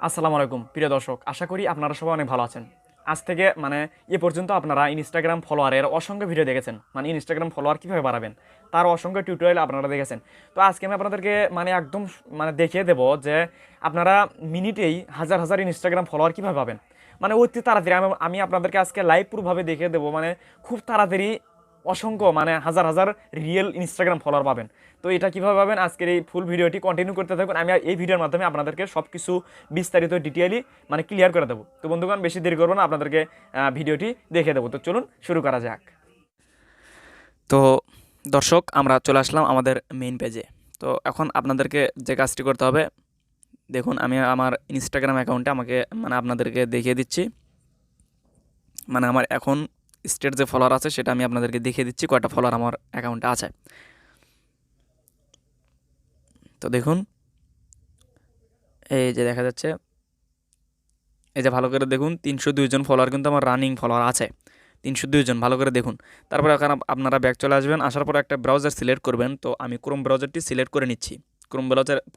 আসসালামু আলাইকুম প্রিয় দর্শক, আশা করি আপনারা সবাই অনেক ভালো আছেন। আজ থেকে এ পর্যন্ত আপনারা ইনস্টাগ্রাম ফলোয়ারের অসংখ্য ভিডিও দেখেছেন, ইনস্টাগ্রাম ফলোয়ার কীভাবে বাড়াবেন তার অসংখ্য টিউটোরিয়াল আপনারা দেখেছেন। তো আজকে আমি আপনাদেরকে একদম দেখিয়ে দেবো যে আপনারা মিনিটেই হাজার হাজার ইনস্টাগ্রাম ফলোয়ার কীভাবে পাবেন। অতি তাড়াতাড়ি আমি আপনাদেরকে আজকে লাইভ প্রুফভাবে দেখিয়ে দেবো, খুব তাড়াতাড়ি অসংখ্য হাজার হাজার রিয়েল ইনস্টাগ্রাম ফলোয়ার পাবেন। তো এটা কীভাবে পাবেন, আজকের এই ফুল ভিডিওটি কন্টিনিউ করতে থাকুন। আমি এই ভিডিওর মাধ্যমে আপনাদেরকে সব কিছু বিস্তারিত ডিটেইলি ক্লিয়ার করে দেবো। তো বন্ধুগণ, বেশি দেরি করবো না, আপনাদেরকে ভিডিওটি দেখে দেবো। তো চলুন শুরু করা যাক। তো দর্শক, আমরা চলে আসলাম আমাদের মেইন পেজে। তো এখন আপনাদেরকে যে কাজটি করতে হবে, দেখুন আমি আমার ইনস্টাগ্রাম অ্যাকাউন্টে আপনাদেরকে দেখিয়ে দিচ্ছি। আমার এখন স্টেট যে ফলোয়ার আছে সেটা আমি আপনাদেরকে দেখিয়ে দিচ্ছি কয়টা ফলোয়ার আমার অ্যাকাউন্টে আছে। তো দেখুন, এই যে দেখা যাচ্ছে, এই যে ভালো করে দেখুন 302 জন ফলোয়ার কিন্তু আমার রানিং ফলোয়ার আছে, 302 জন। ভালো করে দেখুন। তারপরে এখানে আপনারা ব্যাক চলে আসবেন, আসার পর একটা ব্রাউজার সিলেক্ট করবেন। তো আমি ক্রোম ব্রাউজারটি সিলেক্ট করে নিচ্ছি।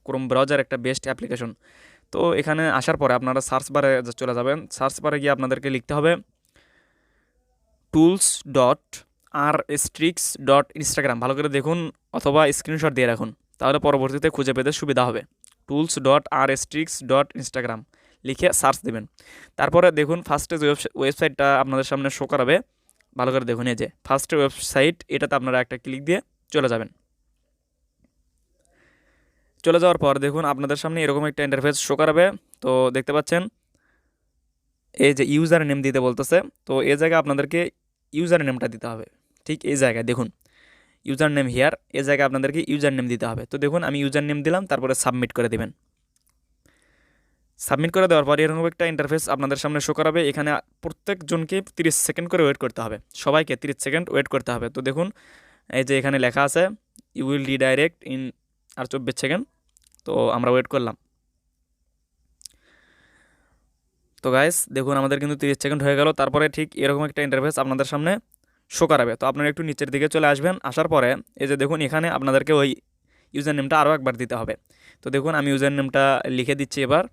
ক্রোম ব্রাউজার একটা বেস্ট অ্যাপ্লিকেশন। তো এখানে আসার পরে আপনারা সার্চ বারে চলে যাবেন। সার্চ বারে গিয়ে আপনাদেরকে লিখতে হবে tools.𝗟𝗡𝗡𝗏.instagram। ভালো করে দেখুন, অথবা স্ক্রিনশট দিয়ে রাখুন, তাহলে পরবর্তীতে খুঁজে পেতে সুবিধা হবে। tools.𝗟𝗡𝗡𝗏.instagram লিখে সার্চ দেবেন। তারপরে দেখুন ফার্স্টে যে ওয়েবসাইটটা আপনাদের সামনে শো করাবে, ভালো করে দেখুন, এই যে ফার্স্টের ওয়েবসাইট, এটাতে আপনারা একটা ক্লিক দিয়ে চলে যাবেন। চলে যাওয়ার পর দেখুন আপনাদের সামনে এরকম একটা ইন্টারফেস শো করাবে। তো দেখতে পাচ্ছেন এই যে ইউজার নেম দিতে বলতেছে। তো এই জায়গায় আপনাদেরকে ইউজার নেমটা দিতে হবে। ঠিক এই জায়গায় দেখুন ইউজার নেম হিয়ার, এই জায়গায় আপনাদেরকে ইউজার নেম দিতে হবে। তো দেখুন আমি ইউজার নেম দিলাম, তারপরে সাবমিট করে দেবেন। সাবমিট করে দেওয়ার পর এরকম একটা ইন্টারফেস আপনাদের সামনে শো করাবে। এখানে প্রত্যেকজনকে 30 সেকেন্ড করে ওয়েট করতে হবে, সবাইকে 30 সেকেন্ড ওয়েট করতে হবে। তো দেখুন এই যে এখানে লেখা আছে ইউ উইল রিডাইরেক্ট ইন আর 24 সেকেন্ড। তো আমরা ওয়েট করলাম। তো গাইস দেখুন আমাদের কিন্তু 30 সেকেন্ড হয়ে গেল। তারপরে ঠিক এরকম একটা ইন্টারফেস আপনাদের সামনে শো করাবে। তো আপনারা একটু নিচের দিকে চলে আসবেন। আসার পরে এই যে দেখুন এখানে আপনাদেরকে ওই ইউজার নেমটা আরও একবার দিতে হবে। তো দেখুন আমি ইউজার নেমটা লিখে দিচ্ছি এবার।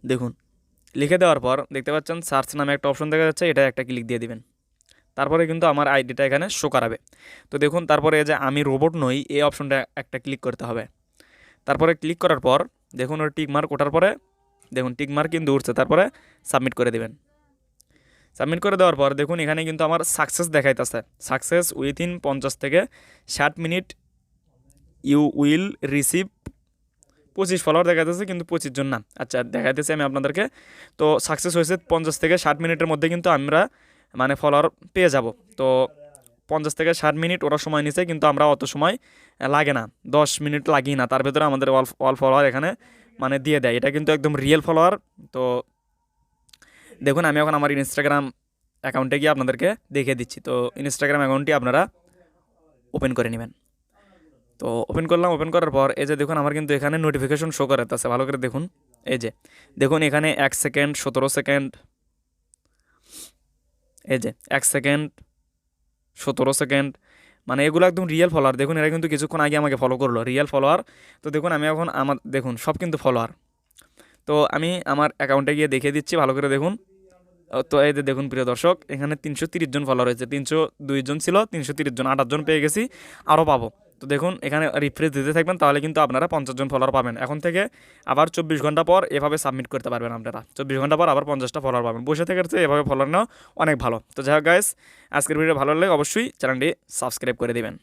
দেখুন লিখে দেওয়ার পর দেখতে পাচ্ছেন সার্চ নামে একটা অপশন দেখা যাচ্ছে, এটা একটা ক্লিক দিয়ে দিবেন। তারপরে কিন্তু আমার আইডিটা এখানে শো করাবে। তো দেখুন তারপরে এই যে আমি রোবট নই, এই অপশনটা একটা ক্লিক করতে হবে। তারপরে ক্লিক করার পর দেখুন ওর টিক মার্ক ওঠার পরে দেখুন টিক মার্ক কিন্তু উঠছে, তারপরে সাবমিট করে দেবেন। সাবমিট করে দেওয়ার পর দেখুন এখানে কিন্তু আমার সাকসেস দেখাইতেছে, সাকসেস উইথিন 50 থেকে 60 minute you will receive 25 follower দেখাইতেছে, কিন্তু 25 জন না। আচ্ছা দেখাইতেছি আমি আপনাদেরকে। তো সাকসেস হয়েছে 50 থেকে 60 মিনিটের মধ্যে কিন্তু আমরা ফলোয়ার পেয়ে যাব। তো 50 থেকে 60 মিনিট ওরা সময় নিছে, কিন্তু আমরা অত সময় লাগে না, 10 মিনিট লাগি না, তার ভেতরে আমাদের অল ফলোয়ার এখানে দিয়ে দেয়। এটা কিন্তু একদম রিয়েল ফলোয়ার। তো দেখুন আমি এখন আমার ইনস্টাগ্রাম অ্যাকাউন্টে গিয়ে আপনাদেরকে দেখিয়ে দিচ্ছি। তো ইনস্টাগ্রাম অ্যাকাউন্টটি আপনারা ওপেন করে নেবেন। তো ওপেন করলাম। ওপেন করার পর এই যে দেখুন আমার কিন্তু এখানে নোটিফিকেশন শো করাতেছে। ভালো করে দেখুন, এই যে দেখুন এখানে 1 সেকেন্ড, 17 সেকেন্ড, এই যে 1 সেকেন্ড, 17 সেকেন্ড, এগুলো একদম রিয়েল ফলোয়ার। দেখুন এরা কিন্তু কিছুক্ষণ আগে আমাকে ফলো করলো, রিয়েল ফলোয়ার। তো দেখুন আমি এখন দেখুন সব কিন্তু ফলোয়ার। তো আমি আমার অ্যাকাউন্টে গিয়ে দেখিয়ে দিচ্ছি, ভালো করে দেখুন। তো এই যে দেখুন প্রিয় দর্শক, এখানে 330 জন ফলোয়ার হয়েছে। 302 জন ছিল, 330 জন, 28 জন পেয়ে গেছি, আরও পাবো। তো দেখুন এখানে রিফ্রেশ দিতে থাকবেন, তাহলে কিন্তু আপনারা 50 জন ফলোয়ার পাবেন। এখন থেকে আবার 24 ঘন্টা পর এভাবে সাবমিট করতে পারবেন আপনারা। 24 ঘন্টা পর আবার 50টা ফলোয়ার পাবেন। বসে থেকে এভাবে ফলোয়ার নেওয়া অনেক ভালো। তো যাই হোক গাইস, আজকের ভিডিও ভালো লাগলে অবশ্যই চ্যানেলটি সাবস্ক্রাইব করে দিবেন।